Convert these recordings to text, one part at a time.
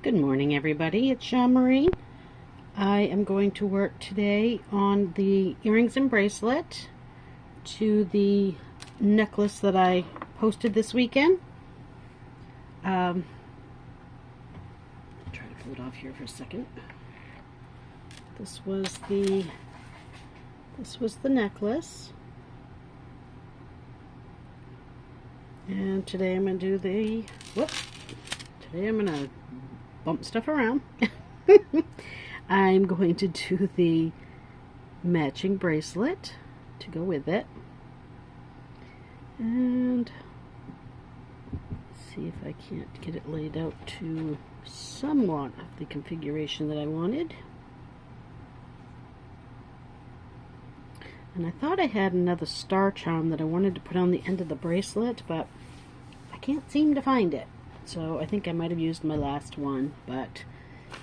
Good morning, everybody. It's Jean Marie. I am going to work today on the earrings and bracelet to the necklace that I posted this weekend. Try to pull it off here for a second. This was the necklace, and today I'm going to do Today I'm going to bump stuff around. I'm going to do the matching bracelet to go with it, and see if I can't get it laid out to somewhat of the configuration that I wanted. And I thought I had another star charm that I wanted to put on the end of the bracelet, but I can't seem to find it. So I think I might have used my last one, but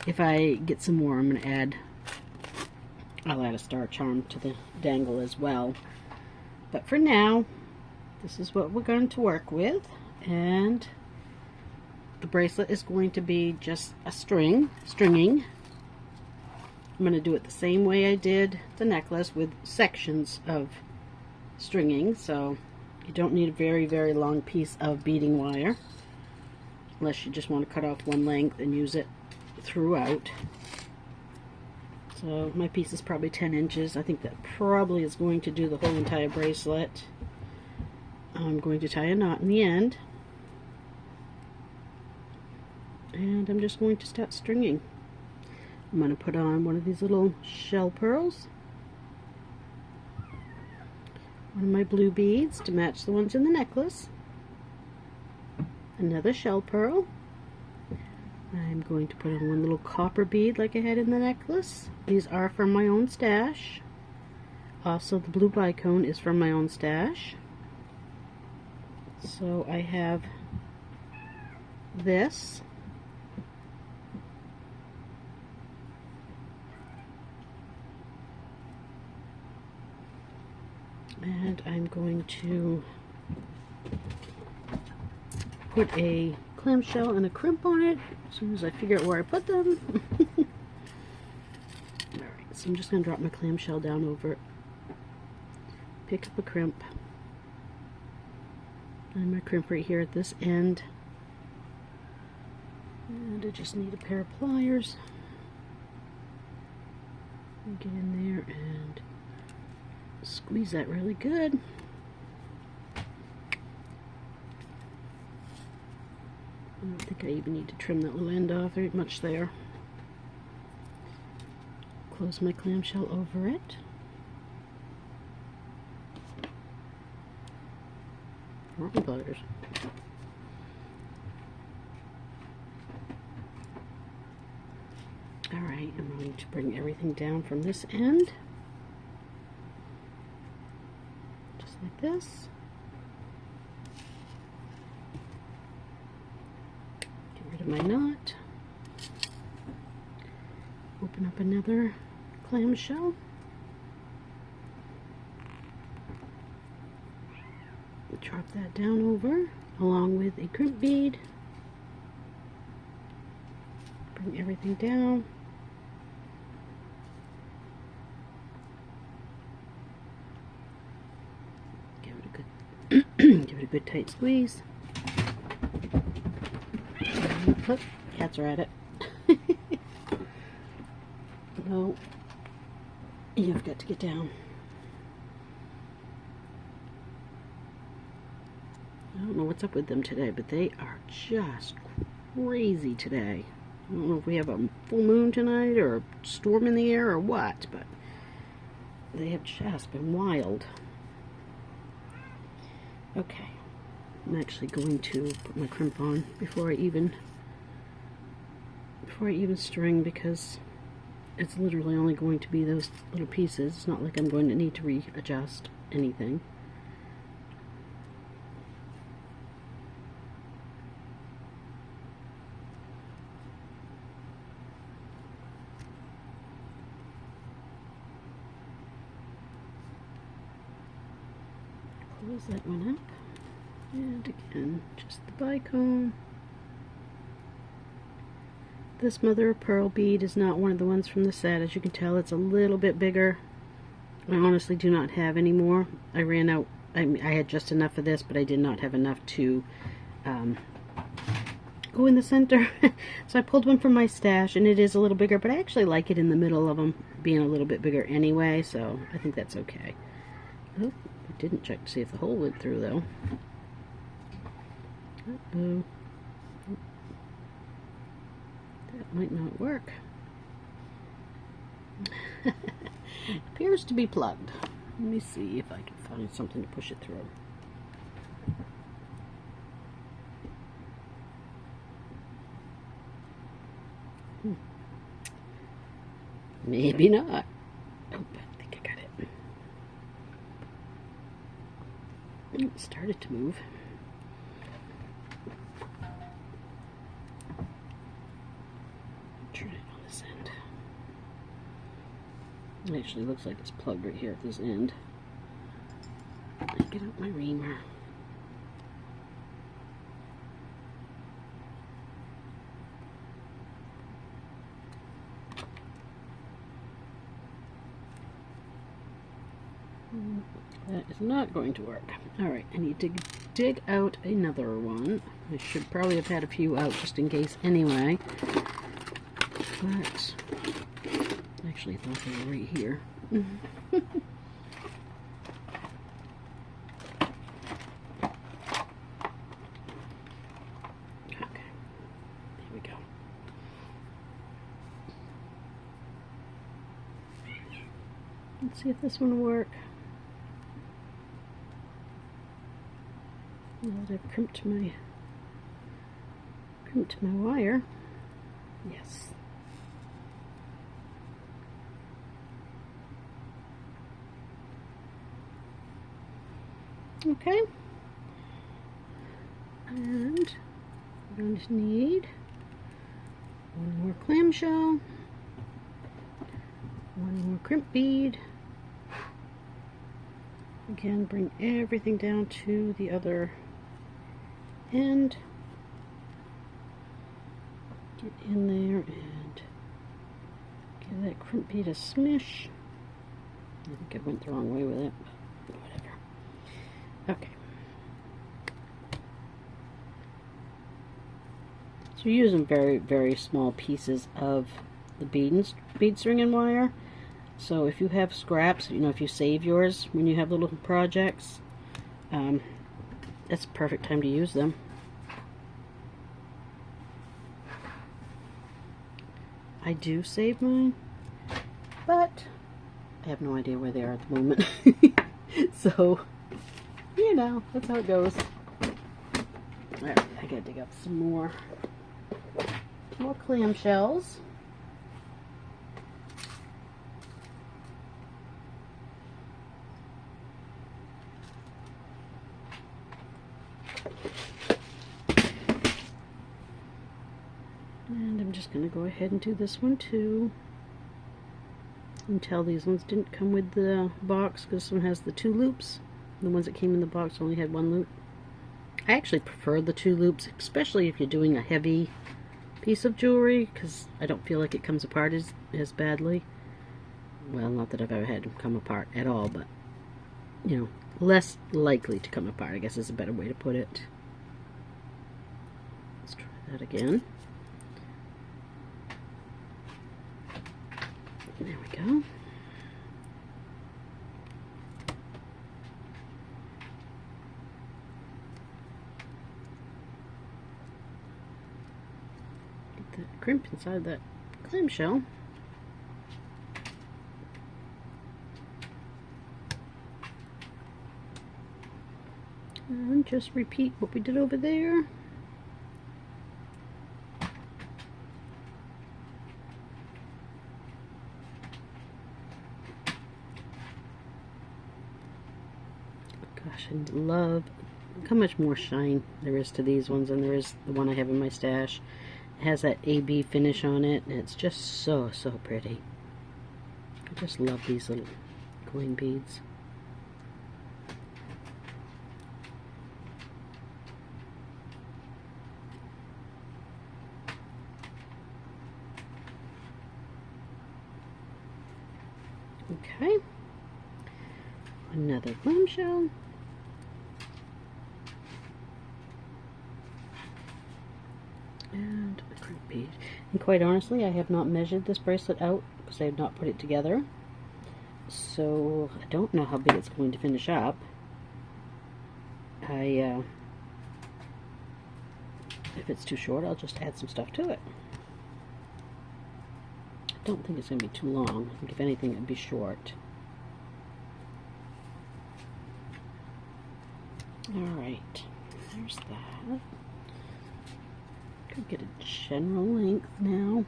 if I get some more, I'll add a star charm to the dangle as well. But for now, this is what we're going to work with, and the bracelet is going to be just a stringing. I'm going to do it the same way I did the necklace, with sections of stringing, so you don't need a very, very long piece of beading wire, unless you just want to cut off one length and use it throughout. So my piece is probably 10 inches. I think that probably is going to do the whole entire bracelet. I'm going to tie a knot in the end, and I'm just going to start stringing. I'm going to put on one of these little shell pearls, one of my blue beads to match the ones in the necklace, another shell pearl. I'm going to put in one little copper bead like I had in the necklace. These are from my own stash. Also, the blue bicone is from my own stash. So I have this. And I'm going to put a clamshell and a crimp on it as soon as I figure out where I put them. Alright, so I'm just going to drop my clamshell down over it, pick up a crimp, and my crimp right here at this end, and I just need a pair of pliers and get in there and squeeze that really good. I don't think I even need to trim that little end off. There ain't much there. Close my clamshell over it. Wrong pliers. Alright, I'm going to bring everything down from this end. Just like this. My knot, open up another clamshell, drop that down over along with a crimp bead, bring everything down, give it a good tight squeeze. Look, cats are at it. No, you've got to get down. I don't know what's up with them today, but they are just crazy today. I don't know if we have a full moon tonight or a storm in the air or what, but they have just been wild. Okay, I'm actually going to put my crimp on before I even string, because it's literally only going to be those little pieces. It's not like I'm going to need to readjust anything. Close that one up, and again, just the bicone. This mother of pearl bead is not one of the ones from the set. As you can tell, it's a little bit bigger. I honestly do not have any more. I ran out. I had just enough of this, but I did not have enough to go in the center. So I pulled one from my stash, and it is a little bigger, but I actually like it in the middle of them being a little bit bigger anyway, so I think that's okay. Oh, I didn't check to see if the hole went through, though. Uh-oh. That might not work. Appears to be plugged. Let me see if I can find something to push it through. Maybe not. Oh, I think I got it. It started to move. Turn it on this end. It actually looks like it's plugged right here at this end. Get out my reamer. That is not going to work. Alright, I need to dig out another one. I should probably have had a few out just in case anyway. But I actually thought they were right here. Okay, there we go. Let's see if this one will work. Now that I've crimped my wire. Yes. Okay. And we're going to need one more clamshell, one more crimp bead. Again, bring everything down to the other end. Get in there and give that crimp bead a smish. I think I went the wrong way with it, but whatever. Okay. So you're using very, very small pieces of the bead string and wire. So if you have scraps, you know, if you save yours when you have little projects, that's a perfect time to use them. I do save mine, but I have no idea where they are at the moment. So, you know, that's how it goes. Alright, I gotta dig up some more clamshells. And I'm just going to go ahead and do this one too. Until these ones didn't come with the box, because this one has the 2 loops. The ones that came in the box only had 1 loop. I actually prefer the 2 loops, especially if you're doing a heavy piece of jewelry, because I don't feel like it comes apart as badly. Well, not that I've ever had them come apart at all, but, you know, less likely to come apart, I guess is a better way to put it. Let's try that again. There we go. Get that crimp inside that clamshell. And just repeat what we did over there. Gosh, I love how much more shine there is to these ones than there is the one I have in my stash. It has that AB finish on it, and it's just so, so pretty. I just love these little coin beads. Okay. Another clamshell. And a crimp bead. And quite honestly, I have not measured this bracelet out because I have not put it together. So I don't know how big it's going to finish up. If it's too short, I'll just add some stuff to it. I don't think it's going to be too long. I think if anything, it would be short. Alright, there's that. Could get a general length now.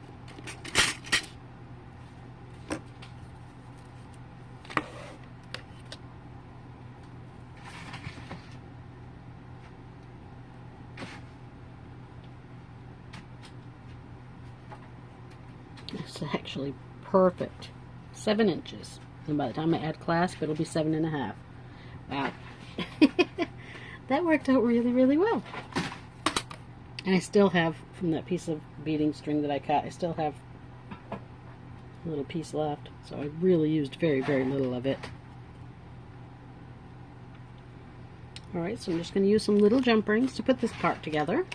It's actually perfect. 7 inches. And by the time I add clasp, it'll be 7.5. Wow. That worked out really, really well. And I still have, from that piece of beading string that I cut, I still have a little piece left. So I really used very, very little of it. Alright, so I'm just going to use some little jump rings to put this part together.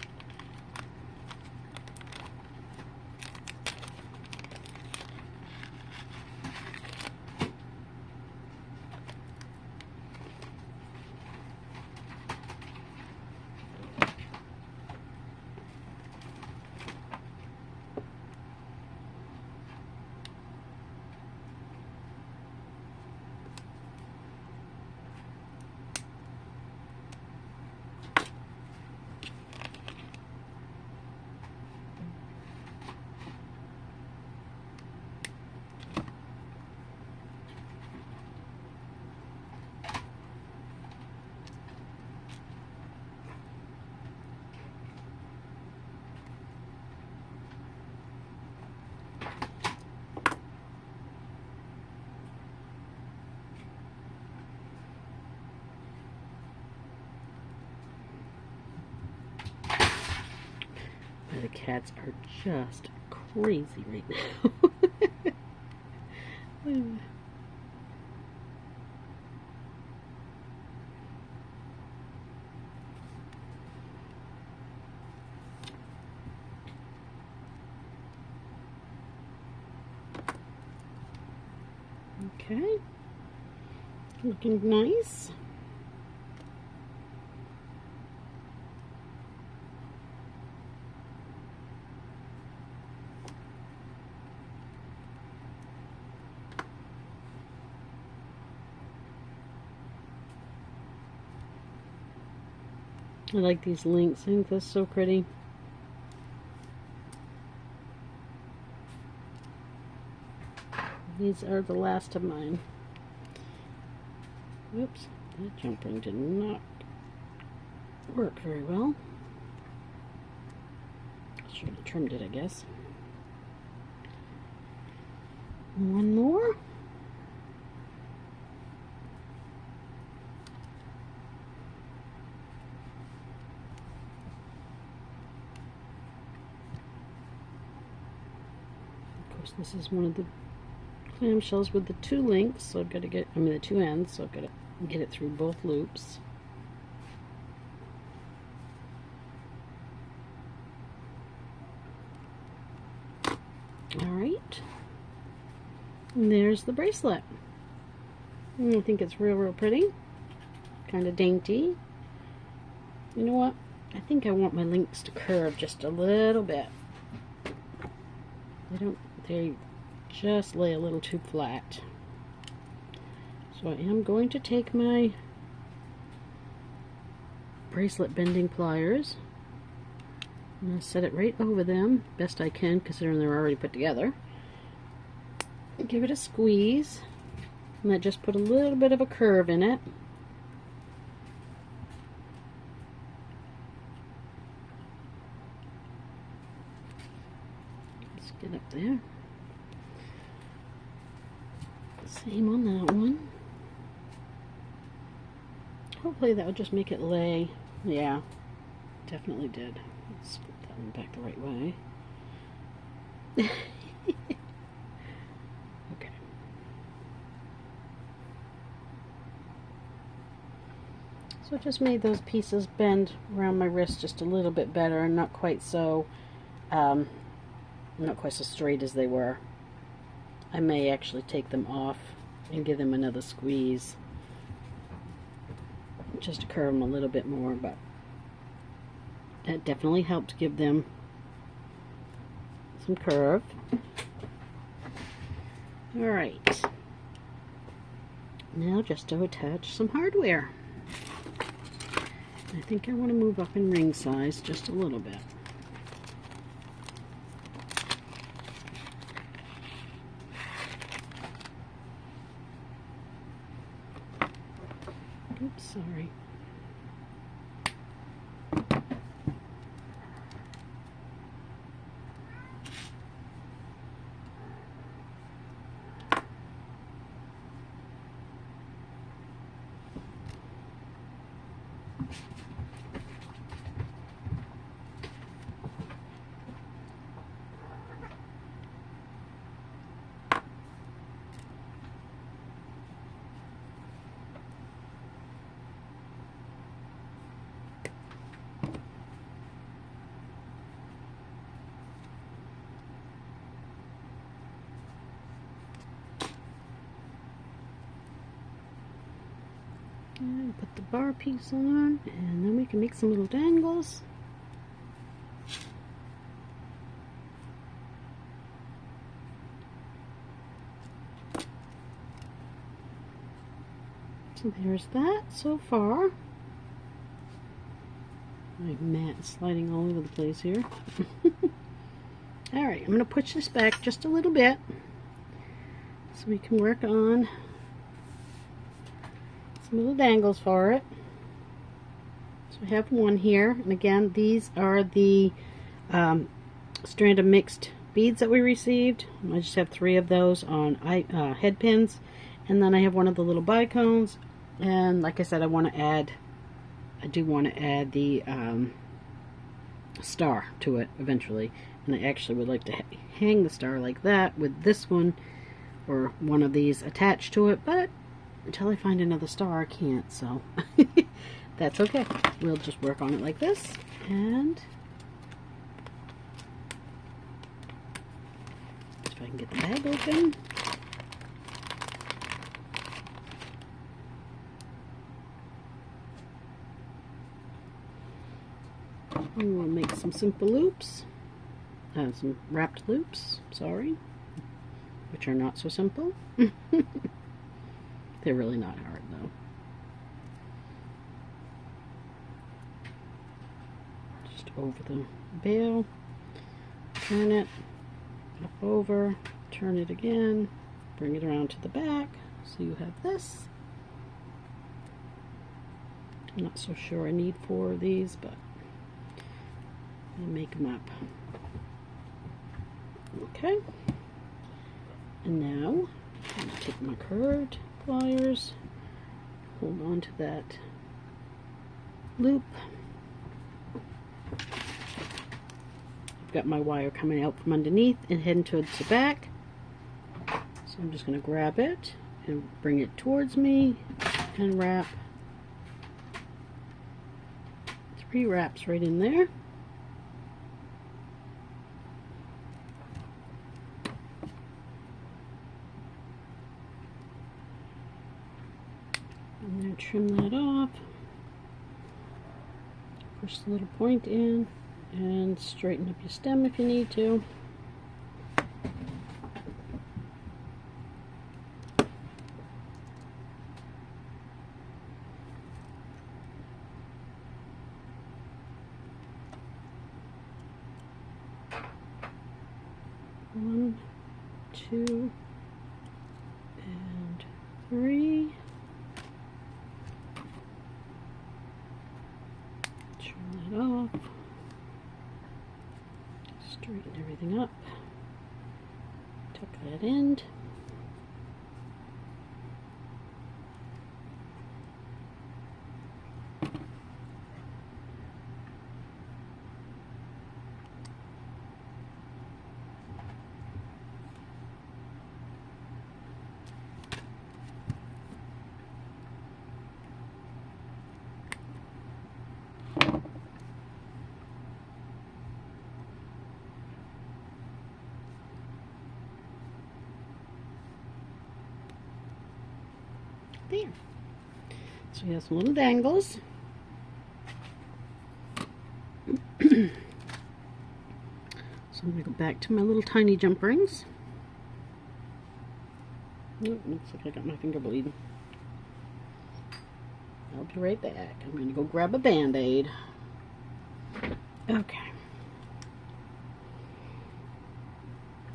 The cats are just crazy right now. Okay, looking nice. I like these links. I think that's so pretty. These are the last of mine. Oops, that jump ring did not work very well. Should have trimmed it, I guess. One more. Of course, this is one of the clamshells with the 2 links, so I've got to get, the 2 ends, so I've got to get it through both loops. Alright, and there's the bracelet. I think it's real, real pretty. Kind of dainty. You know what? I think I want my links to curve just a little bit. They just lay a little too flat. So I am going to take my bracelet bending pliers. I'm going to set it right over them, best I can considering they're already put together. Give it a squeeze, and that just put a little bit of a curve in it. Let's get up there. Same on that one. Hopefully that would just make it lay. Yeah, definitely did. Let's put that one back the right way. Okay. just made those pieces bend around my wrist just a little bit better and not quite so straight as they were. I may actually take them off and give them another squeeze just to curve them a little bit more, but that definitely helped give them some curve. Alright, now just to attach some hardware. I think I want to move up in ring size just a little bit. Oops, sorry. And put the bar piece on, and then we can make some little dangles. So there's that so far. My mat is sliding all over the place here. Alright, I'm going to push this back just a little bit so we can work on some little dangles for it. So I have one here, and again, these are the strand of mixed beads that we received. I just have 3 of those on head pins, and then I have one of the little bicones. And like I said, I do want to add the star to it eventually, and I actually would like to hang the star like that with this one or one of these attached to it, but until I find another star I can't, so that's okay. We'll just work on it like this, and if I can get the bag open. And we'll make some simple loops, some wrapped loops, sorry, which are not so simple. They're really not hard though. Just over the bail, turn it up over, turn it again, bring it around to the back, so you have this. I'm not so sure I need 4 of these, but I'll make them up. Okay, and now I'm going to take my curved pliers, hold on to that loop. I've got my wire coming out from underneath and heading towards the back, so I'm just going to grab it and bring it towards me and wrap 3 wraps right in there. And then trim that off, push the little point in, and straighten up your stem if you need to. One, 2, and 3. Trim that off. Straighten everything up. Tuck that end. There. So we have some little dangles. So I'm going to go back to my little tiny jump rings. Oh, looks like I got my finger bleeding. I'll be right back. I'm going to go grab a Band-Aid. Okay.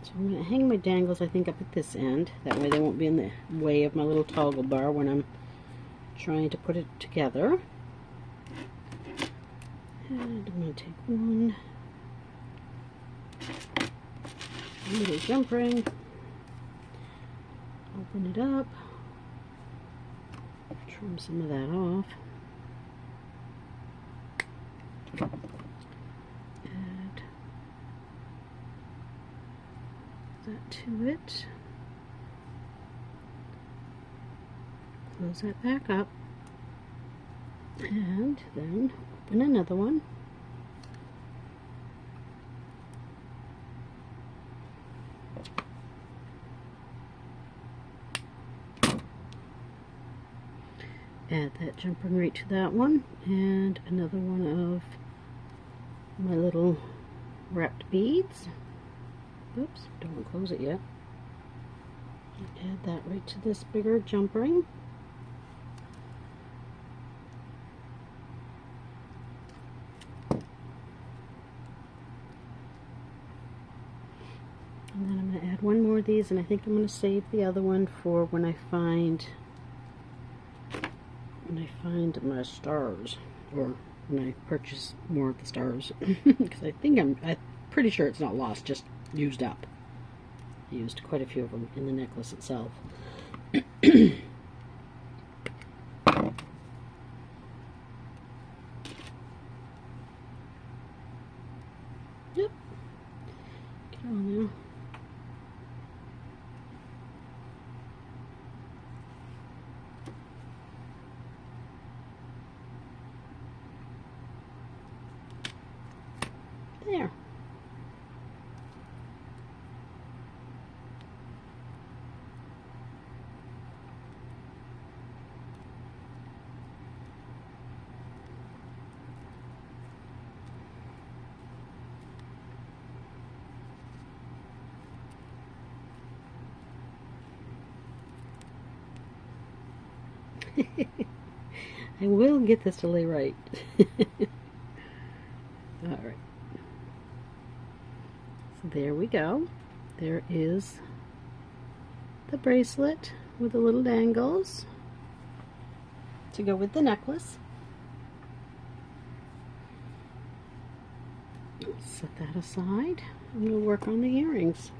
So I'm going to hang my dangles, I think, up at this end. That way they won't be in the way of my little toggle bar when I'm trying to put it together. And I'm going to take one little jump ring, open it up, trim some of that off, add that to it, close that back up, and then open another one. Add that jump ring right to that one, and another one of my little wrapped beads. Oops, don't want to close it yet. Add that right to this bigger jump ring. And then I'm going to add one more of these, and I think I'm going to save the other one for when I find my stars, or when I purchase more of the stars, because I'm pretty sure it's not lost, just used up. I used quite a few of them in the necklace itself. Yep. Get on there. There. I will get this to lay right. Alright. So there we go. There is the bracelet with the little dangles to go with the necklace. Set that aside. I'm going to work on the earrings.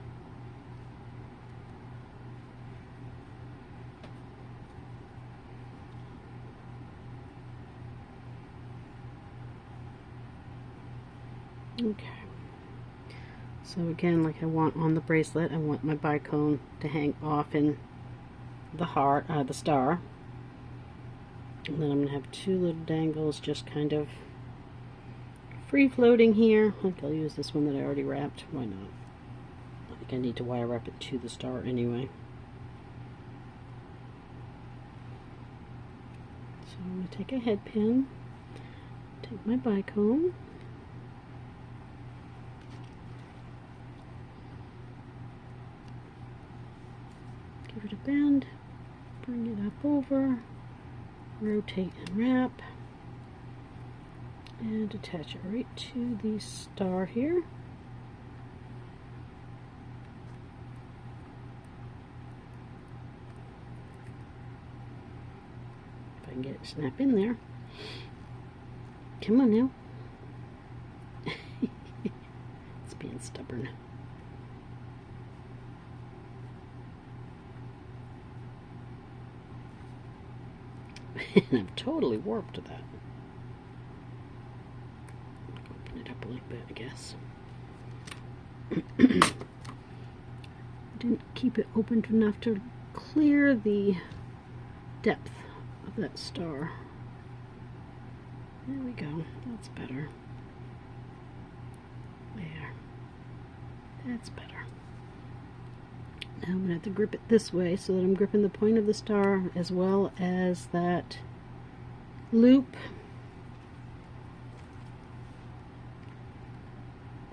Okay. So again, like I want on the bracelet, I want my bicone to hang off in the heart, the star. And then I'm going to have two little dangles just kind of free floating here. I think I'll use this one that I already wrapped. Why not? I think I need to wire wrap it to the star anyway. So I'm going to take a head pin, take my bicone, give it a bend, bring it up over, rotate and wrap, and attach it right to the star here. If I can get it to snap in there. Come on now. It's being stubborn. And I'm totally warped to that. Open it up a little bit, I guess. Didn't keep it open enough to clear the depth of that star. There we go. That's better. There. That's better. Now I'm going to have to grip it this way so that I'm gripping the point of the star as well as that loop.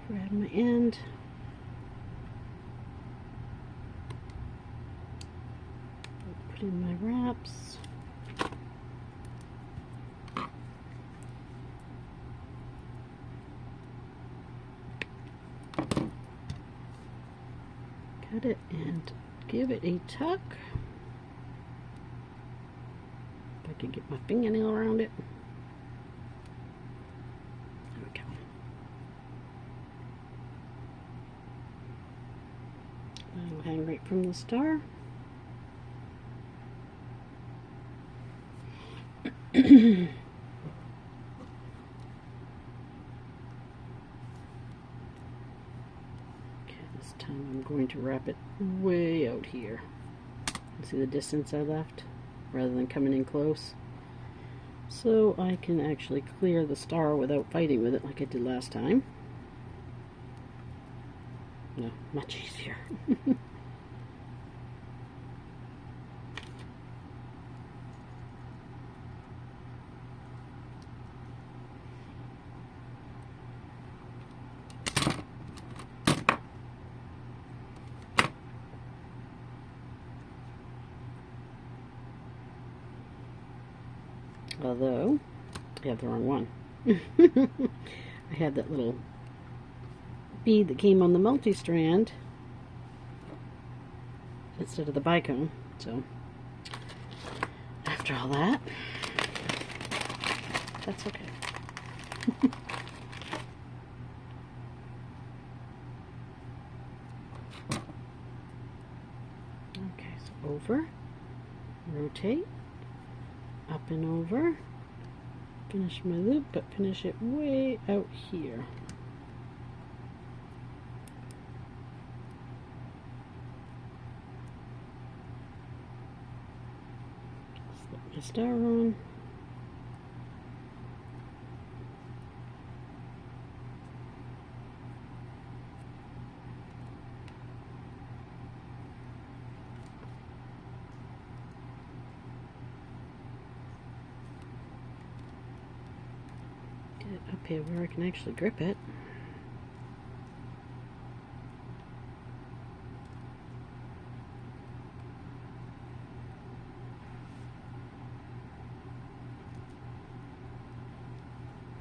Grab my end. Put in my wraps. Cut it and give it a tuck. If I could get my fingernail around it. There we go. That'll hang right from the star. Okay, this time I'm going to wrap it way out here. See the distance I left rather than coming in close, so I can actually clear the star without fighting with it like I did last time. No, much easier. Although, I have the wrong one. I had that little bead that came on the multi-strand instead of the bicone, so after all that, that's okay. Okay, so over, rotate, up and over, finish my loop, but finish it way out here. Slip my star on. Get it up here where I can actually grip it.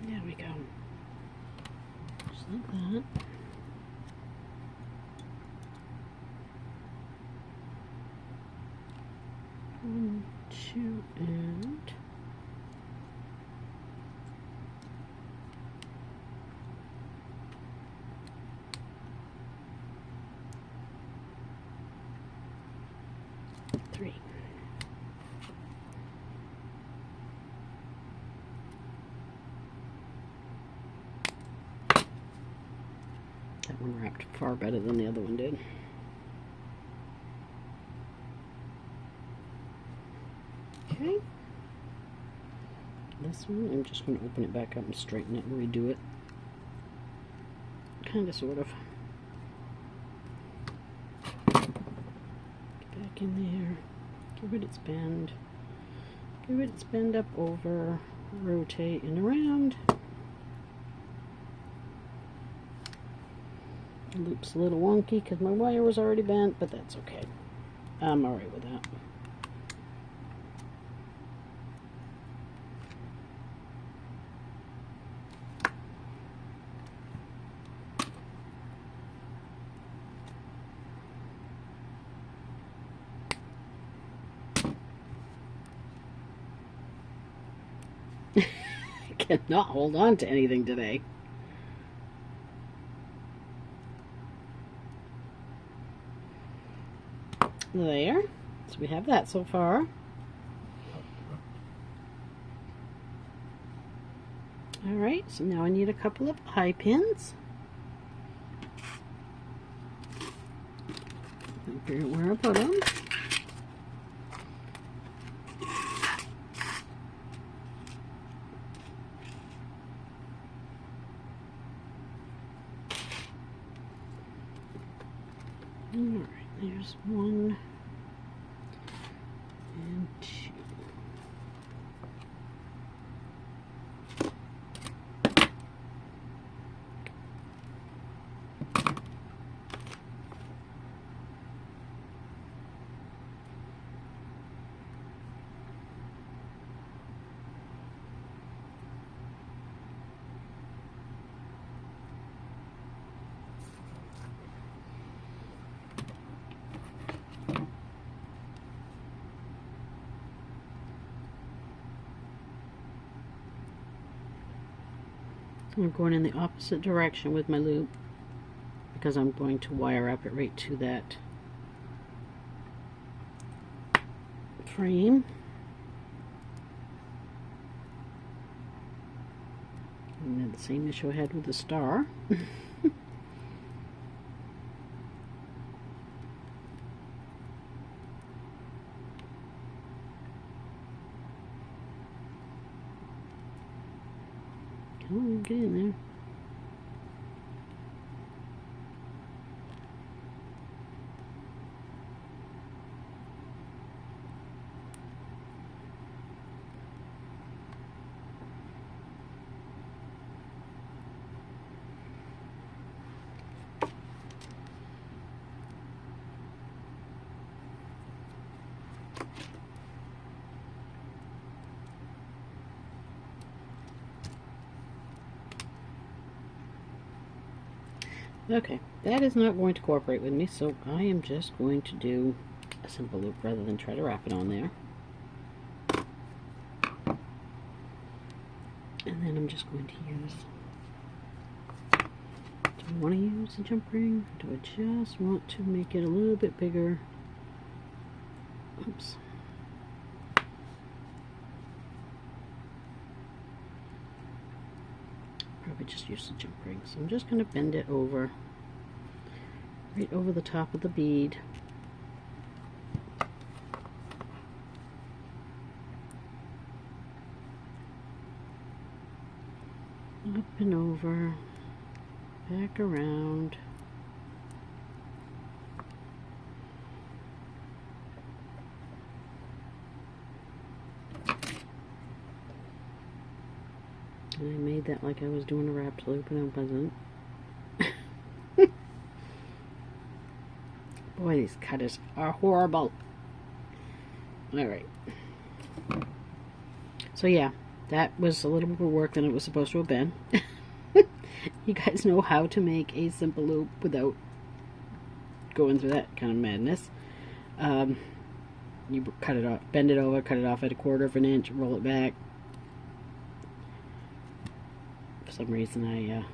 There we go. Just like that. One, two, and three. That one wrapped far better than the other one did. Okay. This one, I'm just going to open it back up and straighten it and redo it. Kind of, sort of. Get back in there. Give it its bend. Give it its bend up, over, rotate and around. The loop's a little wonky because my wire was already bent, but that's okay. I'm alright with that. I cannot hold on to anything today. There. So we have that so far. Alright, so now I need a couple of eye pins. Figure out where I put them. Alright, There's 1 and 2. I'm going in the opposite direction with my loop because I'm going to wire up it right to that frame. And then the same issue I had with the star. Come on, get in there. Okay, that is not going to cooperate with me, so I am just going to do a simple loop rather than try to wrap it on there. And then I'm just going to use, do I want to use a jump ring? Or do I just want to make it a little bit bigger? Oops. Probably just use the jump ring. So I'm just going to bend it over, right over the top of the bead. Up and over, back around. And I made that like I was doing a wrapped loop, and I wasn't. Boy, these cutters are horrible. Alright. So yeah, that was a little more work than it was supposed to have been. You guys know how to make a simple loop without going through that kind of madness. You cut it off, bend it over, cut it off at 1/4 of an inch, roll it back. For some reason I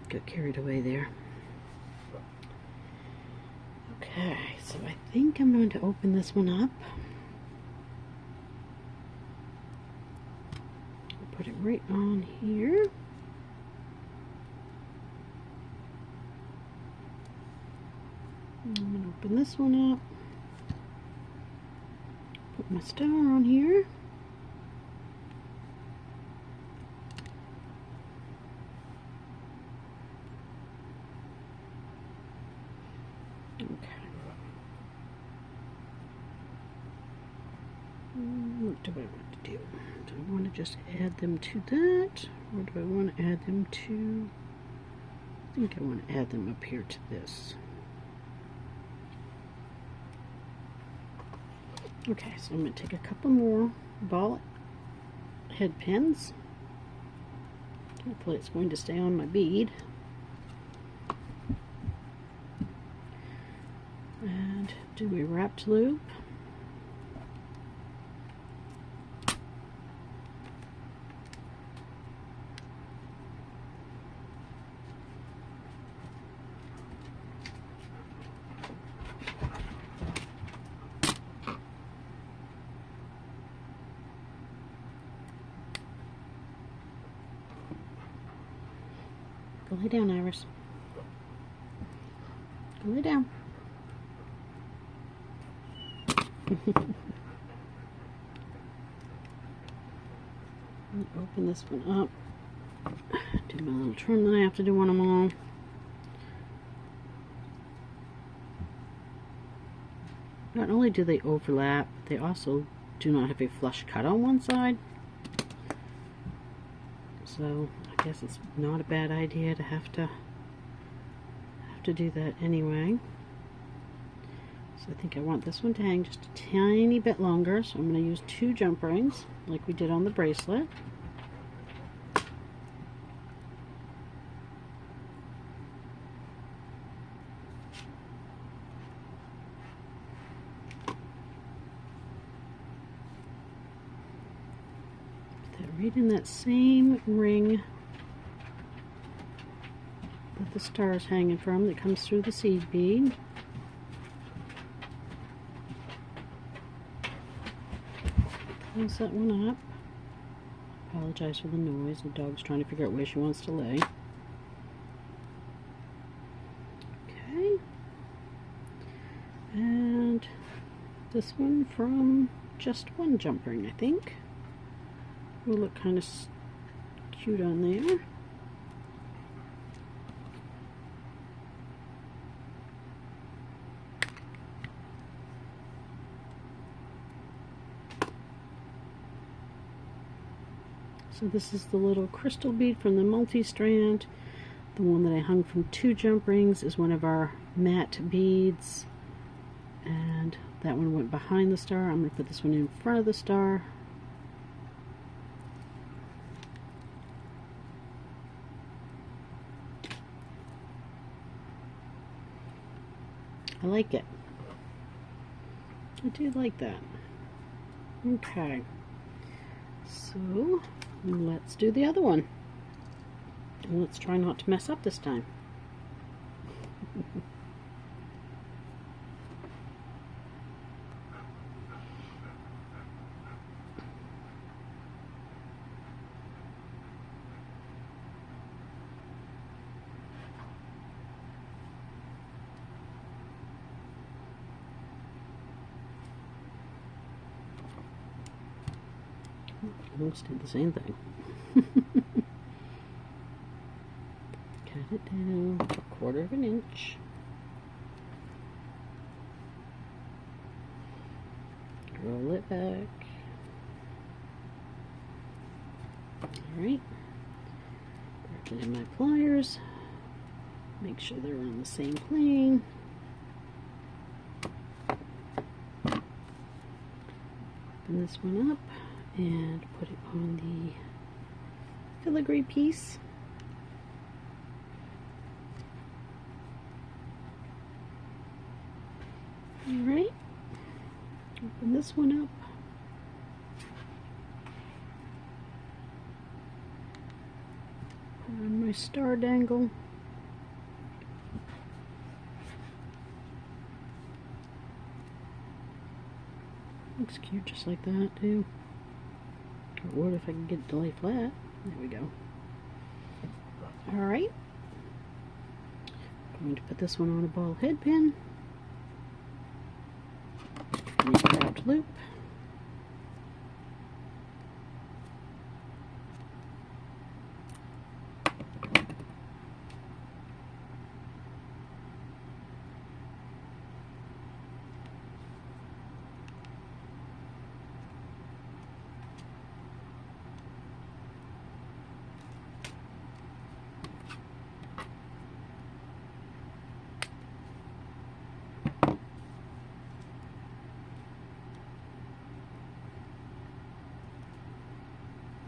got carried away there. Okay, so I think I'm going to open this one up. I'll put it right on here. I'm going to open this one up. Put my star on here. What do I want to do? Do I want to just add them to that? Or do I want to add them to... I think I want to add them up here to this. Okay, so I'm going to take a couple more ball head pins. Hopefully it's going to stay on my bead. And do a wrapped loop. Go lay down, Iris. Go lay down. Open this one up. Do my little trim that I have to do on them all. Not only do they overlap, they also do not have a flush cut on one side. So I guess it's not a bad idea to have to do that anyway. So I think I want this one to hang just a tiny bit longer, so I'm going to use 2 jump rings like we did on the bracelet. Put that right in that same ring that the star is hanging from, that comes through the seed bead. Close that one up. Apologize for the noise. The dog's trying to figure out where she wants to lay. Okay. And this one from just 1 jump ring, I think. Will look kind of cute on there. So this is the little crystal bead from the multi-strand. The one that I hung from 2 jump rings is one of our matte beads. And that one went behind the star. I'm going to put this one in front of the star. I like it. I do like that. Okay. So let's do the other one. And let's try not to mess up this time. Almost did the same thing. Cut it down a 1/4 of an inch. Roll it back. Alright. Work it in my pliers. Make sure they're on the same plane. Open this one up and put it on the filigree piece. Alright, open this one up. Put on my star dangle. Looks cute just like that too. Or what if I can get it to lay flat? There we go. Alright. I'm going to put this one on a ball head pin. And a grabbed loop.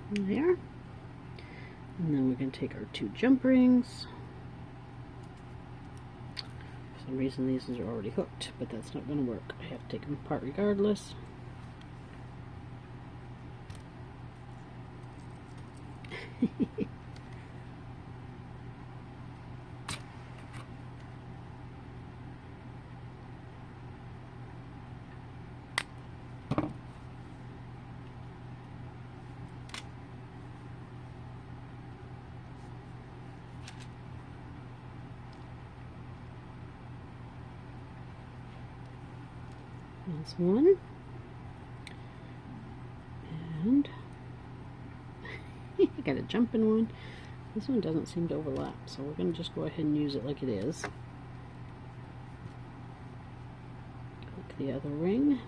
There. And then we're going to take our 2 jump rings. For some reason these are already hooked, but that's not going to work. I have to take them apart regardless. That's one. And I got a jumping one. This one doesn't seem to overlap, so we're going to just go ahead and use it like it is. take the other ring,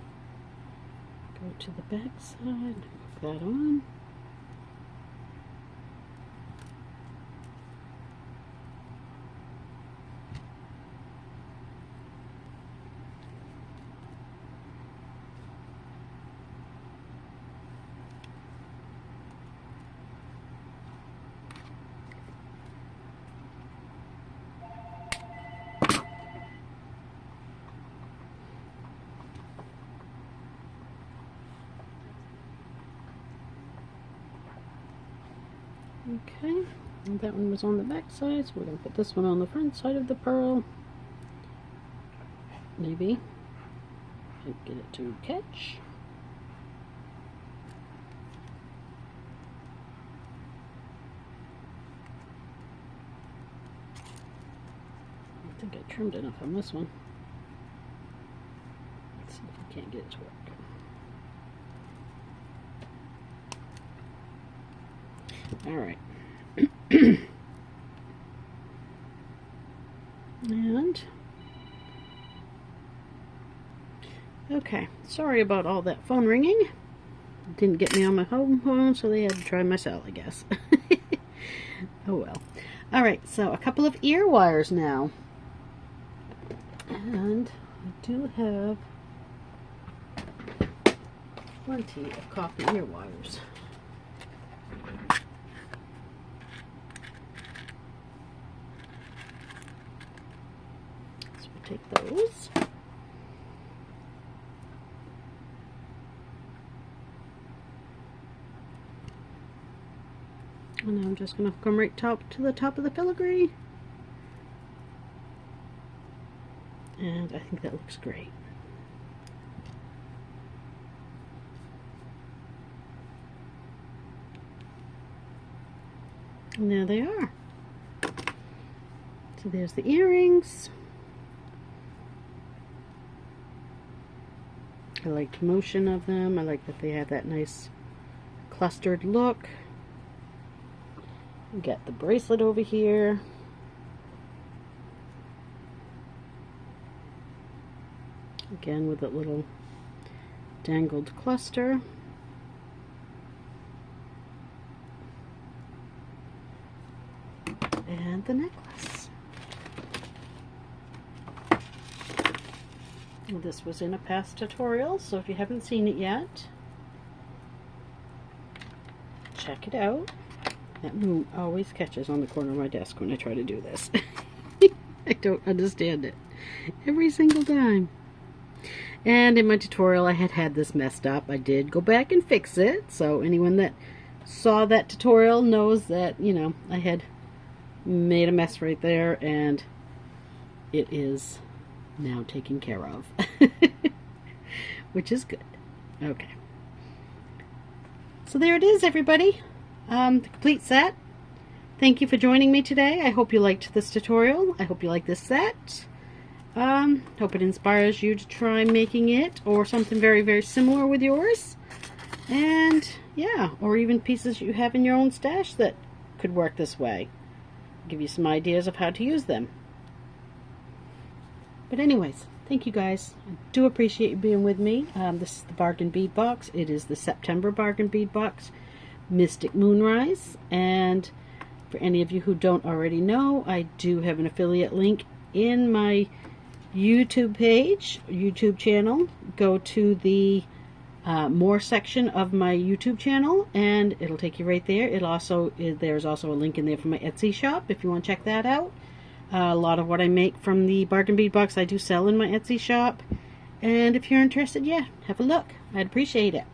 go to the back side, hook that on. Okay, and that one was on the back side, so we're going to put this one on the front side of the pearl. Maybe. And get it to catch. I think I trimmed enough on this one. Let's see if we can't get it to work. Alright. And okay, sorry about all that phone ringing. Didn't get me on my home phone, so they had to try my cell, I guess. Oh well. Alright, so a couple of ear wires now. And I do have plenty of copper ear wires. So we'll take those. And I'm just going to come right to the top of the filigree. And I think that looks great. And there they are. So there's the earrings. I like the motion of them. I like that they have that nice clustered look. We got the bracelet over here. Again with that little dangled cluster. And the necklace. Well, this was in a past tutorial, so if you haven't seen it yet, check it out. That moon always catches on the corner of my desk when I try to do this. I don't understand it. Every single time. And in my tutorial I had this messed up. I did go back and fix it, so anyone that saw that tutorial knows that, you know, I had made a mess right there, and it is now taken care of. Which is good. Okay. So there it is, everybody. The complete set. Thank you for joining me today. I hope you liked this tutorial. I hope you like this set. Hope it inspires you to try making it or something very, very similar with yours. And yeah, or even pieces you have in your own stash that could work this way. Give you some ideas of how to use them. But anyways, thank you guys. I do appreciate you being with me. This is the bargain bead box. It is the September bargain bead box, Mystic Moonrise. And for any of you who don't already know, I do have an affiliate link in my YouTube page, YouTube channel. Go to the more section of my YouTube channel and it'll take you right there. There's also a link in there for my Etsy shop if you want to check that out. A lot of what I make from the bargain bead box I do sell in my Etsy shop, and if you're interested, yeah, have a look. I'd appreciate it.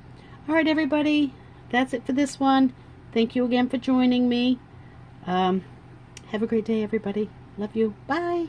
Alright everybody, that's it for this one. Thank you again for joining me. Have a great day everybody. Love you. Bye.